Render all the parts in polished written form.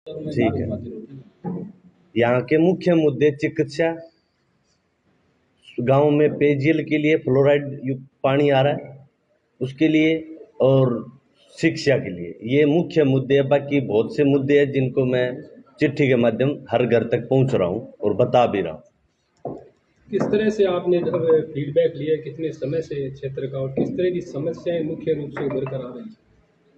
ठीक है। यहाँ के मुख्य मुद्दे चिकित्सा, गांव में पेयजल के लिए फ्लोराइड युक्त पानी आ रहा है उसके लिए, और शिक्षा के लिए, ये मुख्य मुद्दे हैं। बाकी बहुत से मुद्दे हैं जिनको मैं चिट्ठी के माध्यम हर घर तक पहुंच रहा हूं और बता भी रहा हूं। किस तरह से आपने जब फीडबैक लिया, कितने समय से क्षेत्र का, और किस तरह की समस्याएं मुख्य रूप से उभर कर आ रही हैं?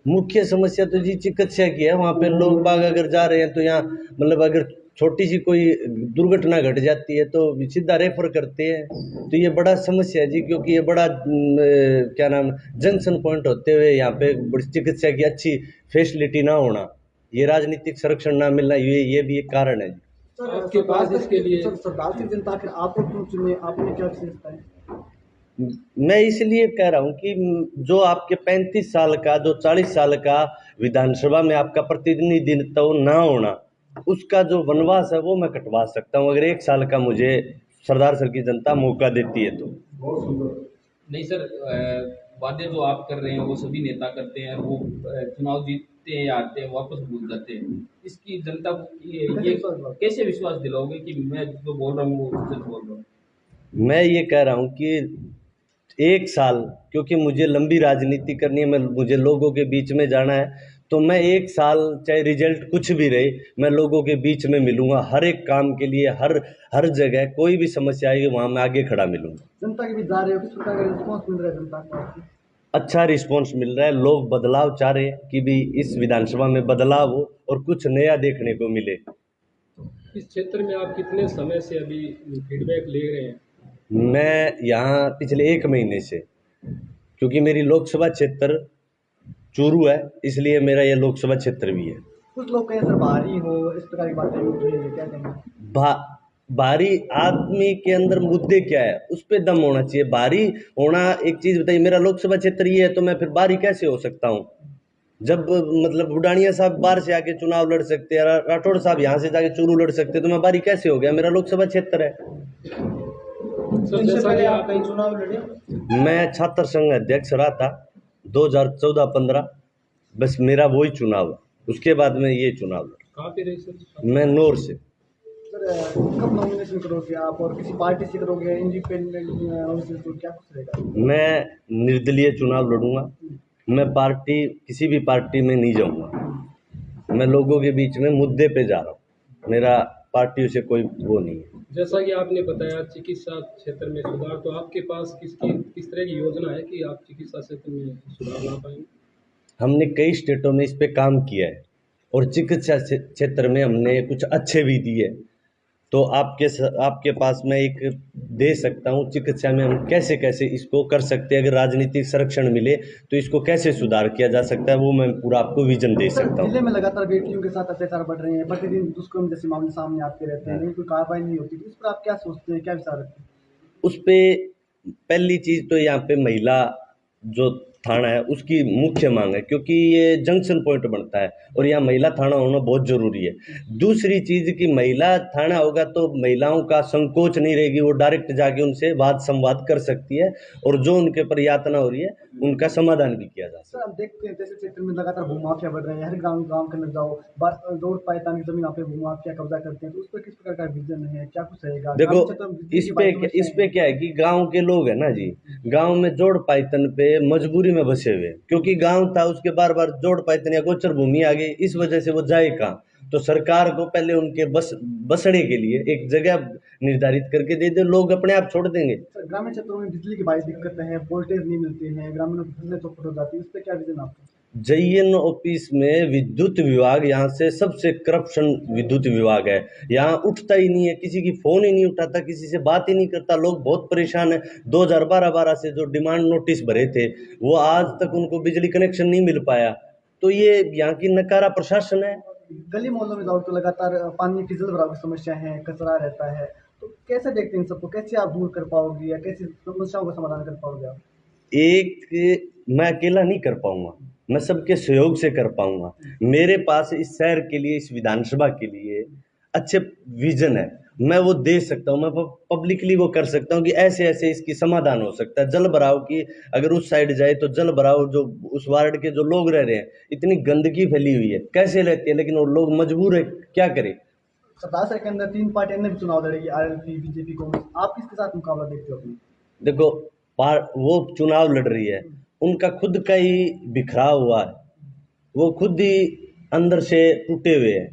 मुख्य समस्या तो जी चिकित्सा की है। वहाँ पे लोग बाग अगर जा रहे हैं तो यहाँ मतलब अगर छोटी सी कोई दुर्घटना घट जाती है तो सीधा रेफर करते हैं, तो ये बड़ा समस्या है जी, क्योंकि ये बड़ा क्या नाम जंक्शन पॉइंट होते हुए यहाँ पे चिकित्सा की अच्छी फैसिलिटी ना होना, ये राजनीतिक संरक्षण ना मिलना, ये भी एक कारण है जी। आपके पास इसके लिए सरकार की जनता आखिर आपको क्यों चुने, आपने क्या विशेषता है? मैं इसलिए कह रहा हूँ कि जो आपके 35 साल का, जो 40 साल का विधानसभा में आपका प्रतिनिधित्व ना होना, उसका जो वनवास है वो मैं कटवा सकता हूँ अगर 1 साल का मुझे सरदार सर की जनता मौका देती है तो। नहीं सर, वादे जो आप कर रहे हैं वो सभी नेता करते हैं, वो चुनाव जीतते हैं, हारते हैं, वापस भूल जाते हैं। इसकी जनता को ये कैसे विश्वास दिलाओगे कि मैं जो बोल रहा हूँ वो सच बोल रहा हूँ? मैं ये कह रहा हूँ कि 1 साल, क्योंकि मुझे लंबी राजनीति करनी है, मुझे लोगों के बीच में जाना है, तो मैं 1 साल चाहे रिजल्ट कुछ भी रहे, मैं लोगों के बीच में मिलूंगा हर एक काम के लिए, हर जगह कोई भी समस्या आएगी वहाँ मैं आगे खड़ा मिलूंगा। जनता के बीच जा रहे हो, किस प्रकार का रिस्पॉन्स मिल रहा है जनता को? अच्छा रिस्पॉन्स मिल रहा है, लोग बदलाव चाह रहे हैं कि भी इस विधानसभा में बदलाव हो और कुछ नया देखने को मिले। इस क्षेत्र में आप कितने समय से अभी फीडबैक ले रहे हैं? मैं यहाँ पिछले 1 महीने से, क्योंकि मेरी लोकसभा क्षेत्र चूरू है, इसलिए मेरा यह लोकसभा क्षेत्र भी है। कुछ लोग कहें सर बाहरी हो, इस प्रकार की बातें उठ रही है, क्या कहेंगे? बाहरी आदमी के अंदर मुद्दे क्या है उस पे दम होना चाहिए। बाहरी होना एक चीज बताइए, मेरा लोकसभा क्षेत्र ये है तो मैं फिर बाहरी कैसे हो सकता हूँ? जब मतलब बुडानिया साहब बाहर से आके चुनाव लड़ सकते हैं, राठौड़ साहब यहाँ से जाके चूरू लड़ सकते हैं, तो मैं बाहरी कैसे हो गया? मेरा लोकसभा क्षेत्र है। सर जैसा कि आप कहीं चुनाव लड़े? मैं छात्र संघ अध्यक्ष रहा था 2014-15, बस मेरा वही चुनाव है, उसके बाद में ये चुनाव लड़ा। कहाँ पे रहे सर? मैं नौर से। सर कब नॉमिनेशन करोगे आप, और किसी पार्टी से करोगे, इंडिपेंडेंट तो क्या कुछ रहेगा? मैं निर्दलीय चुनाव लड़ूंगा। मैं पार्टी, किसी भी पार्टी में नहीं जाऊंगा। मैं लोगों के बीच में मुद्दे पे जा रहा हूँ, मेरा पार्टियों से कोई वो नहीं है। जैसा कि आपने बताया चिकित्सा क्षेत्र में सुधार, तो आपके पास किस तरह की योजना है कि आप चिकित्सा क्षेत्र में सुधार ला पाएंगे? हमने कई स्टेटों में इस पे काम किया है और चिकित्सा क्षेत्र में हमने कुछ अच्छे भी दिए, तो आपके पास मैं एक दे सकता हूँ चिकित्सा में हम कैसे कैसे इसको कर सकते हैं। अगर राजनीतिक संरक्षण मिले तो इसको कैसे सुधार किया जा सकता है, वो मैं पूरा आपको विजन दे सकता हूँ। जिले में लगातार बेटियों के साथ अत्याचार बढ़ रहे हैं, प्रतिदिन दुष्कर्म जैसे मामले सामने आते रहते हैं, कोई कार्रवाई नहीं होती, इस पर आप क्या सोचते हैं, क्या विचार रखते हैं? उस पे पहली चीज तो यहाँ पे महिला जो थाना है उसकी मुख्य मांग है, क्योंकि ये जंक्शन पॉइंट बनता है और यहाँ महिला थाना होना बहुत जरूरी है। दूसरी चीज कि महिला थाना होगा तो महिलाओं का संकोच नहीं रहेगी, वो डायरेक्ट जाके उनसे वाद संवाद कर सकती है और जो उनके पर यातना हो रही है उनका समाधान भी किया जा सकता है। सर आप देखते हैं जैसे क्षेत्र में लगातार भूमाफिया बढ़ रहे हैं, हर गांव के अंदर जाओ, रोड पायतानी जमीन पे भूमाफिया कब्जा करते हैं, तो उस पर किस प्रकार का विजन है, क्या कुछ रहेगा? देखो इस पे क्या है कि गांव के लोग है ना जी, गांव में जोड़ पायतन पे मजबूरी में बसे हुए, क्योंकि गांव था उसके बार बार जोड़ पायतन या गोचर भूमि आ गई, इस वजह से वो जाए कहाँ? तो सरकार को पहले उनके बसने के लिए एक जगह निर्धारित करके दे दे, लोग अपने आप छोड़ देंगे। ग्रामीण क्षेत्रों में बिजली की बड़ी दिक्कत है, वोल्टेज नहीं मिलते हैं, ग्रामीणों की फसलें चौपट हो जाती है, इस पर क्या विजन आपका? JN ऑफिस में विद्युत विभाग यहाँ से सबसे करप्शन विद्युत विभाग है, यहाँ उठता ही नहीं है, किसी की फोन ही नहीं उठाता, किसी से बात ही नहीं करता, लोग बहुत परेशान है। 2012 से जो डिमांड नोटिस भरे थे वो आज तक उनको बिजली कनेक्शन नहीं मिल पाया, तो ये यहाँ की नकारा प्रशासन है। गली मोहल्लों में जाओ तो लगातार पानी की जल भराव की समस्या है, कचरा रहता है, तो कैसे देखते हैं इन सबको, कैसे आप दूर कर पाओगे या कैसे समस्याओं का समाधान कर पाओगे आप? मैं अकेला नहीं कर पाऊंगा, मैं सबके सहयोग से कर पाऊंगा। मेरे पास इस शहर के लिए, इस विधानसभा के लिए अच्छे विजन है मैं वो दे सकता हूँ, मैं पब्लिकली वो कर सकता हूँ कि ऐसे ऐसे इसकी समाधान हो सकता है। जल भराव की अगर उस साइड जाए तो जल भराव जो उस वार्ड के जो लोग रह रहे हैं, इतनी गंदगी फैली हुई है, कैसे रहती है, लेकिन वो लोग मजबूर है, क्या करें। सरदार सर के अंदर 3 पार्टियां ने भी चुनाव लड़ेगी, आरएलपी, बीजेपी, कांग्रेस। आप किसके साथ मुकाबला देखते हो अपनी? देखो, वो चुनाव लड़ रही है, उनका खुद का ही बिखराव हुआ है, वो खुद ही अंदर से टूटे हुए हैं,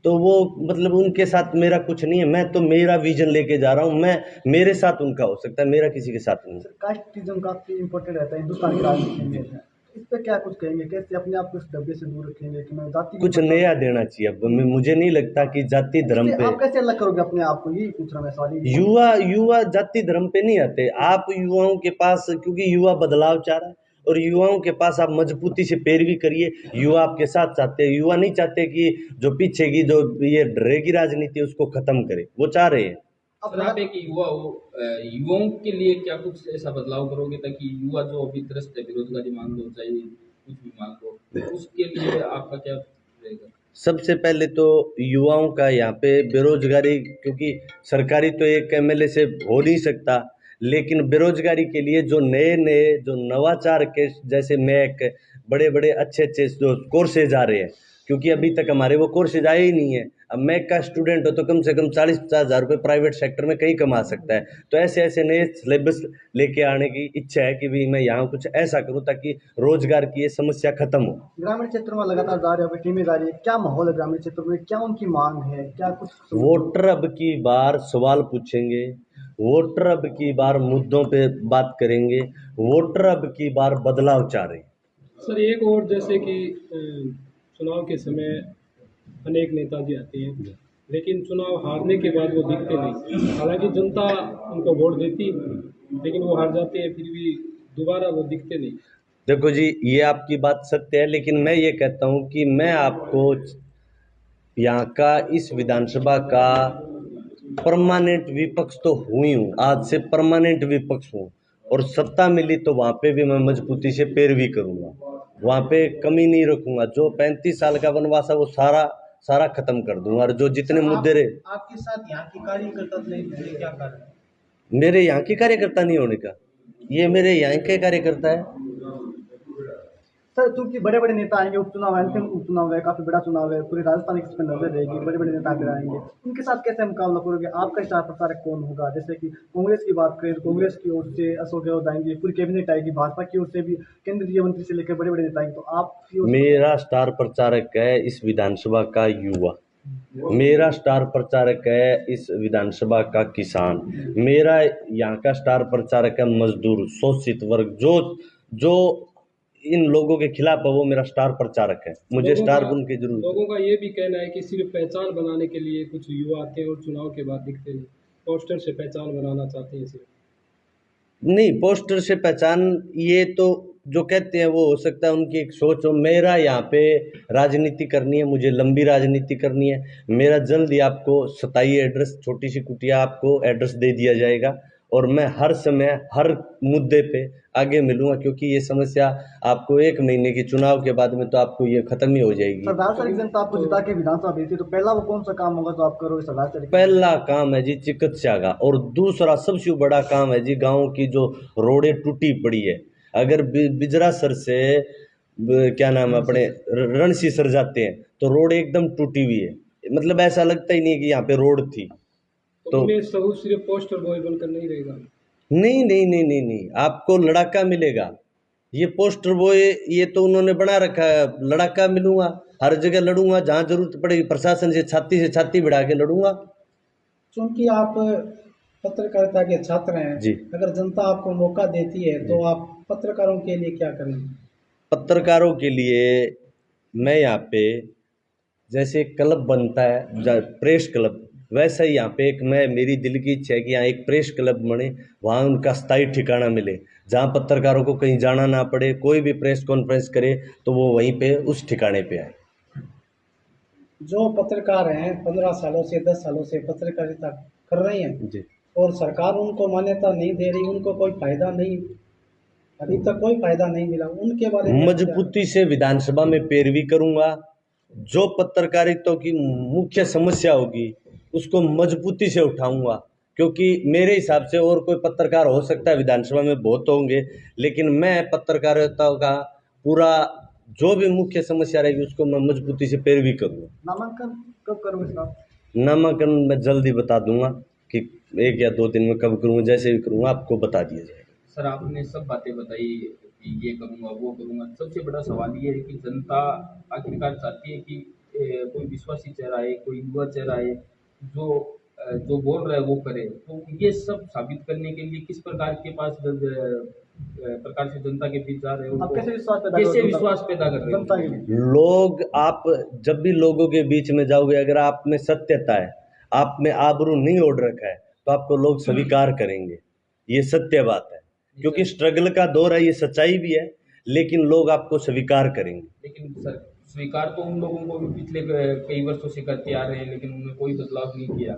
तो वो मतलब उनके साथ मेरा कुछ नहीं है। मैं तो मेरा विजन लेके जा रहा हूँ, मैं मेरे साथ उनका हो सकता है, मेरा किसी के साथ नहीं। कास्टिज्म काफी इंपॉर्टेंट रहता है हिंदुस्तान की राजनीति में। इस पे क्या कुछ कहेंगे? कैसे अपने आप को इस डब्बे से दूर रखेंगे कि मैं जाति कुछ नया देना चाहिए। अब मुझे नहीं लगता कि जाति धर्म पे आप कैसे अलग करोगे अपने आप को, यही पूछ रहा मैं सवाल। युवा जाति धर्म पे नहीं आते। आप युवाओं के पास, क्योंकि युवा बदलाव चाह रहा है, और युवाओं के पास आप मजबूती से पैरवी करिए। युवा आपके साथ चाहते हैं, युवा नहीं चाहते कि जो पीछे की जो ये डरेगी राजनीति उसको खत्म करे, वो चाह रहे हैं। सर आप एक युवा हो, युवाओं के लिए क्या कुछ ऐसा बदलाव करोगे ताकि युवा जो अभी त्रस्त है, बेरोजगारी मान लो चाहे कुछ भी मान लो, तो उसके लिए आपका क्या रहेगा? सबसे पहले तो युवाओं का यहाँ पे बेरोजगारी, क्योंकि सरकारी तो एक एमएलए से हो नहीं सकता, लेकिन बेरोजगारी के लिए जो नए नए जो नवाचार के जैसे मैक बड़े बड़े अच्छे अच्छे जो कोर्सेज आ रहे हैं, क्योंकि अभी तक हमारे वो कोर्सेज आए ही नहीं है। अब मैक का स्टूडेंट हो तो कम से कम 40-50 हज़ार रुपये प्राइवेट सेक्टर में कहीं कमा सकता है। तो ऐसे ऐसे नए सिलेबस लेके आने की इच्छा है कि भी मैं यहाँ कुछ ऐसा करूँ ताकि रोजगार की ये समस्या खत्म हो। ग्रामीण क्षेत्रों में लगातार जा रहे हो, टीमें जा रही है, क्या माहौल है ग्रामीण क्षेत्रों में? क्या उनकी मांग है? क्या कुछ वोटर अब की बार सवाल पूछेंगे, वोटर अब की बार मुद्दों पे बात करेंगे, वोटर अब की बार बदलाव चाह रहे हैं। सर एक और, जैसे कि चुनाव के समय अनेक नेताजी आते हैं, लेकिन चुनाव हारने के बाद वो दिखते नहीं। हालांकि जनता उनको वोट देती, लेकिन वो हार जाते हैं, फिर भी दोबारा वो दिखते नहीं। देखो जी, ये आपकी बात सत्य है, लेकिन मैं ये कहता हूँ कि मैं आपको यहाँ का इस विधानसभा का परमानेंट विपक्ष तो हुई हूँ, आज से परमानेंट विपक्ष हूँ, और सत्ता मिली तो वहाँ पे भी मैं मजबूती से पैरवी करूँगा, वहाँ पे कमी नहीं रखूँगा। जो 35 साल का वनवास है वो सारा खत्म कर दूंगा, और जो जितने मुद्दे रहे। आपके साथ यहाँ के कार्यकर्ता नहीं जुड़े, क्या कारण है? मेरे यहाँ के कार्यकर्ता नहीं होने का, ये मेरे यहाँ के कार्यकर्ता है। सर चूंकि बड़े बड़े नेता आएंगे, उपचुनाव है, अंतिम उपचुनाव है, काफी बड़ा चुनाव है, पूरे राजस्थान इस पर नजर रहेगी, बड़े बड़े नेता आगे आएंगे, उनके साथ कैसे मुकाबला करोगे? आपका स्टार प्रचारक कौन होगा? जैसे कि कांग्रेस की बात करें तो कांग्रेस की ओर से अशोक गहलोत आएंगे, पूरी कैबिनेट आएगी, भाजपा की ओर से भी केंद्रीय मंत्री से लेकर बड़े बड़े नेता आएंगे, तो आप मेरा स्टार प्रचारक है इस विधानसभा का युवा, मेरा स्टार प्रचारक है इस विधानसभा का किसान, मेरा यहाँ का स्टार प्रचारक है मजदूर, शोषित वर्ग, जो इन लोगों के खिलाफ है, वो मेरा स्टार प्रचारक है। मुझे स्टार बन के जरूर। लोगों का ये भी कहना है कि सिर्फ पहचान बनाने के लिए कुछ युवा आते हैं और चुनाव के बाद दिखते नहीं, पोस्टर से पहचान बनाना चाहते हैं सिर्फ। नहीं, पोस्टर से पहचान, ये तो जो कहते हैं वो हो सकता है उनकी एक सोच हो। मेरा यहाँ पे राजनीति करनी है, मुझे लंबी राजनीति करनी है। मेरा जल्द ही आपको 27 एड्रेस, छोटी सी कुटिया आपको एड्रेस दे दिया जाएगा, और मैं हर समय हर मुद्दे पे आगे मिलूंगा, क्योंकि ये समस्या आपको 1 महीने की चुनाव के बाद में तो आपको ये खत्म ही हो जाएगी। सरदार सर जनता आपको जिता के विधानसभा भेजती है, तो पहला वो कौन सा काम होगा जो आप करोगे सरदार सर? पहला काम है जी चिकित्सा का, और दूसरा सबसे बड़ा काम है जी गाँव की जो रोडें टूटी पड़ी है। अगर बिजरा सर से क्या नाम है अपने रणसी सर जाते हैं तो रोड एकदम टूटी हुई है, मतलब ऐसा लगता ही नहीं है कि यहाँ पे रोड थी। तो मैं सिर्फ पोस्टर बॉय बनकर नहीं रहेगा? नहीं नहीं नहीं नहीं नहीं, आपको लड़ाका मिलेगा। ये पोस्टर बॉय ये तो उन्होंने बना रखा है, लड़ाका मिलूंगा, हर जगह लड़ूंगा, जहाँ जरूरत पड़ेगी प्रशासन से छाती भिड़ा के लड़ूंगा। क्योंकि आप पत्रकारिता के छात्र हैं जी, अगर जनता आपको मौका देती है तो आप पत्रकारों के लिए क्या करेंगे? पत्रकारों के लिए मैं यहाँ पे जैसे क्लब बनता है प्रेस क्लब, वैसा ही यहाँ पे एक मेरी दिल की इच्छा है कि यहाँ एक प्रेस क्लब बने, वहाँ उनका स्थायी ठिकाना मिले, जहाँ पत्रकारों को कहीं जाना ना पड़े, कोई भी प्रेस कॉन्फ्रेंस करे तो वो वहीं पे उस ठिकाने पे आए। जो पत्रकार हैं 15 सालों से 10 सालों से पत्रकारिता कर रहे हैं जी, और सरकार उनको मान्यता नहीं दे रही, उनको कोई फायदा नहीं, अभी तक कोई फायदा नहीं मिला, उनके बारे में मजबूती से विधानसभा में पैरवी करूंगा। जो पत्रकारिता की मुख्य समस्या होगी उसको मजबूती से उठाऊंगा, क्योंकि मेरे हिसाब से और कोई पत्रकार हो सकता है विधानसभा में बहुत होंगे, लेकिन मैं पत्रकारिता का पूरा जो भी मुख्य समस्या रहेगी उसको मैं मजबूती से पैरवी करूँगा। नामांकन कब करोगे साहब? नामांकन मैं जल्दी बता दूंगा कि 1 या 2 दिन में कब करूँगा, जैसे भी करूँगा आपको बता दिया जाएगा। सर आपने सब बातें बताई कि ये करूँगा वो करूँगा, सबसे बड़ा सवाल ये है कि जनता आखिरकार चाहती है कि कोई विश्वासी चेहरा है, कोई युवा चेहरा है जो बोल रहा है वो करे। तो ये सब साबित करने के लिए किस प्रकार के पास प्रकार से जनता के बीच जा रहे हो, आप कैसे विश्वास पैदा कैसे करोगे विश्वास पैदा कर रहे जनता हो? के लिए? लोग, आप जब भी लोगों के बीच में जाओगे, अगर आप में सत्यता है, आप में आबरू नहीं ओढ़ रखा है, तो आपको लोग स्वीकार करेंगे। ये सत्य बात है, क्योंकि स्ट्रगल का दौर है, ये सच्चाई भी है, लेकिन लोग आपको स्वीकार करेंगे। लेकिन सर स्वीकार तो उन लोगों को भी पिछले कई वर्षों से करते आ रहे हैं, लेकिन उन्होंने कोई बदलाव नहीं किया।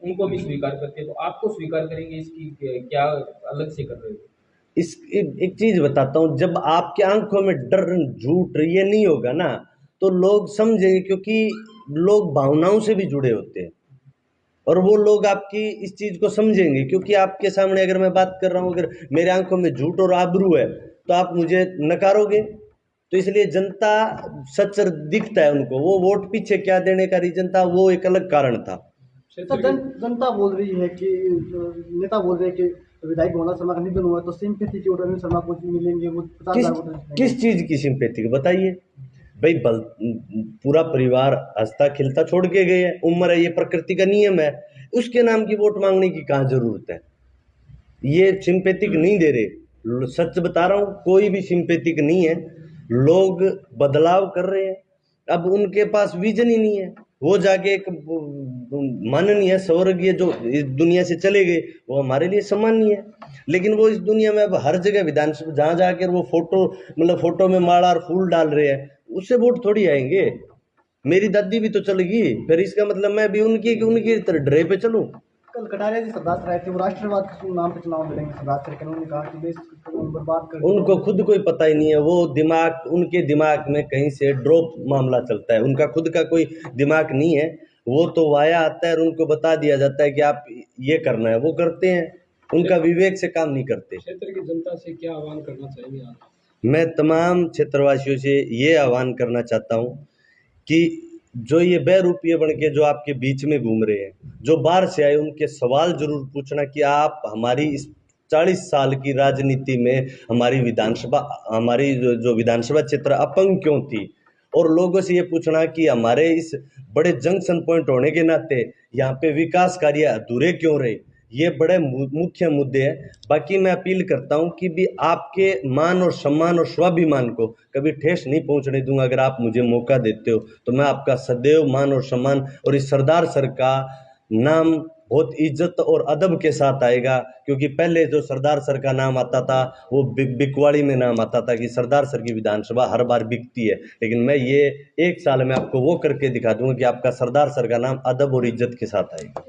उनको भी स्वीकार करते हैं, तो आपको स्वीकार करेंगे, इसकी क्या अलग से कर रहे हो? इस एक चीज बताता हूँ, जब आपके आंखों में डर, झूठ ये नहीं होगा ना, तो लोग समझेंगे, क्योंकि लोग भावनाओं से भी जुड़े होते हैं, और वो लोग आपकी इस चीज को समझेंगे। क्योंकि आपके सामने अगर मैं बात कर रहा हूँ, अगर मेरे आंखों में झूठ और आबरू है, तो आप मुझे नकारोगे। तो इसलिए जनता सच दिखता है उनको, वो वोट पीछे क्या देने का रीजन था, वो एक अलग कारण था। सर जनता बोल रही है कि नेता बोल रहे हैं कि विधायक भोला शर्मा का निधन हुआ तो सिंपैथी के वोट अनिल शर्मा को मिलेंगे, वो 50,000 वोट मिलेंगे। किस चीज की सिंपैथी बताइए भाई। पूरा परिवार हंसता खिलता छोड़ के गए हैं, उम्र है, ये प्रकृति का नियम है, उसके नाम की वोट मांगने की कहाँ जरूरत है। ये सिंपैथिक नहीं दे रहे, सच बता रहा हूँ, कोई भी सिंपैथिक नहीं है। लोग बदलाव कर रहे हैं, अब उनके पास विजन ही नहीं है। वो जाके एक माननीय स्वर्गीय जो इस दुनिया से चले गए, वो हमारे लिए सम्मानीय है, लेकिन वो इस दुनिया में अब हर जगह विधानसभा जहाँ जाकर वो फोटो में माला और फूल डाल रहे हैं, उससे वोट थोड़ी आएंगे। मेरी दादी भी तो चल गई, फिर इसका मतलब मैं भी उनकी तरह ड्रे पे चलूं। कल कटारिया जी सरदार रहे थे, वो राष्ट्रवाद के नाम पे चुनाव लड़ेंगे सरदार से, उन्होंने कहा कि देश को बर्बाद कर। उनको खुद कोई पता ही नहीं है, वो उनके दिमाग में कहीं से ड्रॉप मामला चलता है, उनका खुद का कोई दिमाग नहीं है। वो तो वाया आता है और उनको बता दिया जाता है कि आप ये करना है, वो करते हैं, उनका विवेक से काम नहीं करते। क्षेत्र की जनता से क्या आह्वान करना चाहेंगे आप? मैं तमाम क्षेत्रवासियों से ये आह्वान करना चाहता हूँ कि जो ये बहरूपिये बन के जो आपके बीच में घूम रहे हैं, जो बाहर से आए, उनके सवाल जरूर पूछना कि आप हमारी इस 40 साल की राजनीति में हमारी जो विधानसभा क्षेत्र अपंग क्यों थी, और लोगों से ये पूछना कि हमारे इस बड़े जंक्शन पॉइंट होने के नाते यहाँ पे विकास कार्य अधूरे क्यों रहे। ये बड़े मुख्य मुद्दे हैं। बाकी मैं अपील करता हूं कि भी आपके मान और सम्मान और स्वाभिमान को कभी ठेस नहीं पहुंचने दूंगा। अगर आप मुझे मौका देते हो तो मैं आपका सदैव मान और सम्मान, और इस सरदार सर का नाम बहुत इज्जत और अदब के साथ आएगा, क्योंकि पहले जो सरदार सर का नाम आता था वो बिकवाड़ी में नाम आता था कि सरदार सर की विधानसभा हर बार बिकती है, लेकिन मैं ये 1 साल में आपको वो करके दिखा दूंगा कि आपका सरदार सर का नाम अदब और इज्जत के साथ आएगा।